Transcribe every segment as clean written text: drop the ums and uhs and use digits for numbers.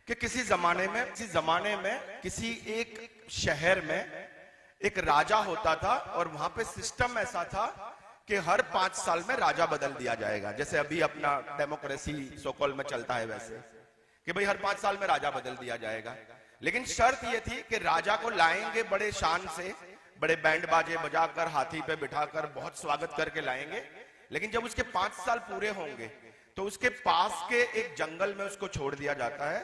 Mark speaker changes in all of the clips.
Speaker 1: कि किसी जमाने में किसी एक शहर में एक राजा होता था और वहां पे सिस्टम ऐसा था कि हर 5 साल में राजा बदल दिया जाएगा। जैसे अभी अपना डेमोक्रेसी सोकॉल में चलता है वैसे कि भाई हर 5 साल में राजा बदल दिया जाएगा। लेकिन शर्त यह थी कि राजा को लाएंगे बड़े शान से, बड़े बैंड बाजे बजाकर, हाथी पे बिठाकर बहुत स्वागत करके लाएंगे। लेकिन जब उसके 5 साल पूरे होंगे तो उसके पास के एक जंगल में उसको छोड़ दिया जाता है,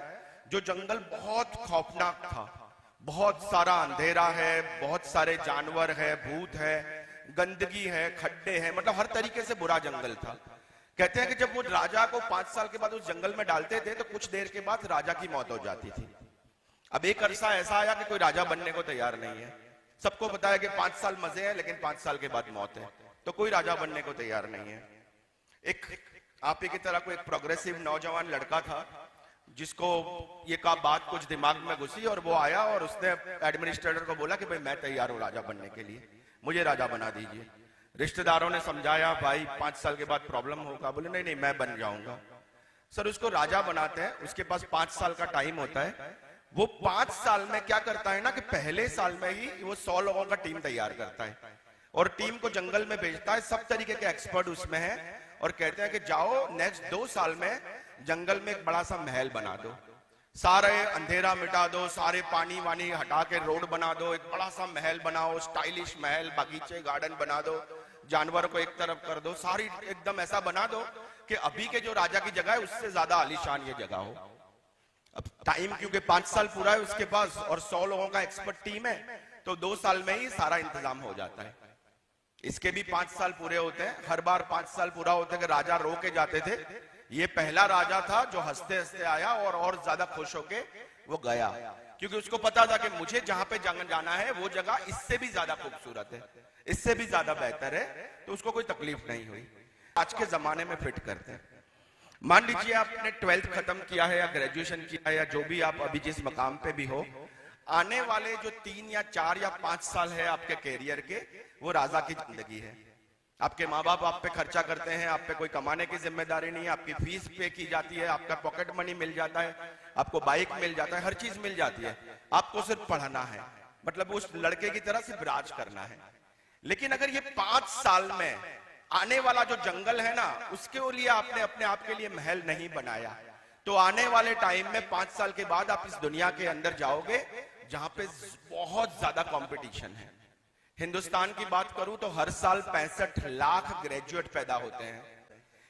Speaker 1: जो जंगल बहुत खौफनाक था। बहुत सारा अंधेरा है, बहुत सारे जानवर है, भूत है, गंदगी है, खड्डे हैं, मतलब हर तरीके से बुरा जंगल था। कहते हैं कि जब वो राजा को 5 साल के बाद उस जंगल में डालते थे तो कुछ देर के बाद राजा की मौत हो जाती थी। अब एक अरसा ऐसा आया कि कोई राजा बनने को तैयार नहीं है। सबको पता है कि 5 साल मजे हैं, लेकिन 5 साल के बाद मौत है, तो कोई राजा बनने को तैयार नहीं है। एक आप ही की तरह कोई एक प्रोग्रेसिव नौजवान लड़का था जिसको ये का बात कुछ दिमाग में घुसी और वो आया और उसने एडमिनिस्ट्रेटर को बोला कि भाई मैं तैयार हूं राजा बनने के लिए, मुझे राजा बना दीजिए। रिश्तेदारों ने समझाया भाई 5 साल के बाद प्रॉब्लम होगा। बोले नहीं नहीं मैं बन जाऊंगा। सर उसको राजा बनाते हैं, उसके पास 5 साल का टाइम होता है। वो 5 साल में क्या करता है ना कि पहले साल में ही वो 100 लोगों का टीम तैयार करता है और टीम को जंगल में भेजता है। सब तरीके के एक्सपर्ट उसमें है और कहते हैं कि जाओ नेक्स्ट 2 साल में जंगल में एक बड़ा सा महल बना दो, सारे अंधेरा मिटा दो, सारे पानी वानी हटा के रोड बना दो, एक बड़ा सा महल बनाओ, स्टाइलिश महल, बगीचे गार्डन बना दो, जानवर को एक तरफ कर दो, सारी एकदम ऐसा बना दो कि अभी के जो राजा की जगह है उससे ज्यादा आलीशान ये जगह हो। अब टाइम क्योंकि 5 साल पूरा है उसके पास और 100 लोगों का एक्सपर्ट टीम है, तो 2 साल में ही सारा इंतजाम हो जाता है। इसके भी 5 साल पूरे होते हैं। हर बार 5 साल पूरा होते कि राजा रो के जाते थे। ये पहला राजा था जो हंसते हंसते आया और ज्यादा खुश होके वो गया, क्योंकि उसको पता था कि मुझे जहां पे जाना है वो जगह इससे भी ज्यादा खूबसूरत है, इससे भी ज्यादा बेहतर है, तो उसको कोई तकलीफ नहीं हुई। आज के जमाने में फिट करते हैं। मान लीजिए आपने 12th खत्म किया है या ग्रेजुएशन किया है या जो भी आप अभी जिस मकाम पे भी हो, आने वाले जो 3 या 4 या 5 साल है आपके कैरियर के, वो राजा की जिंदगी है। आपके माँ बाप आप पे खर्चा करते हैं, आप पे कोई कमाने की जिम्मेदारी नहीं है, आपकी फीस पे की जाती है, आपका पॉकेट मनी मिल जाता है, आपको बाइक मिल जाता है, हर चीज मिल जाती है। आपको सिर्फ पढ़ना है, मतलब उस लड़के की तरह सिर्फ राज करना है। लेकिन अगर ये 5 साल में आने वाला जो जंगल है ना, उसके लिए आपने अपने आप के लिए महल नहीं बनाया, तो आने वाले टाइम में 5 साल के बाद आप इस दुनिया के अंदर जाओगे जहां पे बहुत ज्यादा कंपटीशन है। हिंदुस्तान की बात करूं तो हर साल 65 लाख ग्रेजुएट पैदा होते हैं।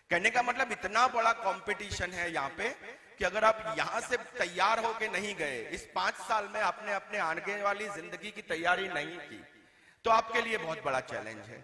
Speaker 1: कहने का मतलब इतना बड़ा कंपटीशन है यहाँ पे कि अगर आप यहाँ से तैयार होके नहीं गए, इस 5 साल में आपने अपने आगे वाली जिंदगी की तैयारी नहीं की, तो आपके लिए बहुत बड़ा चैलेंज है।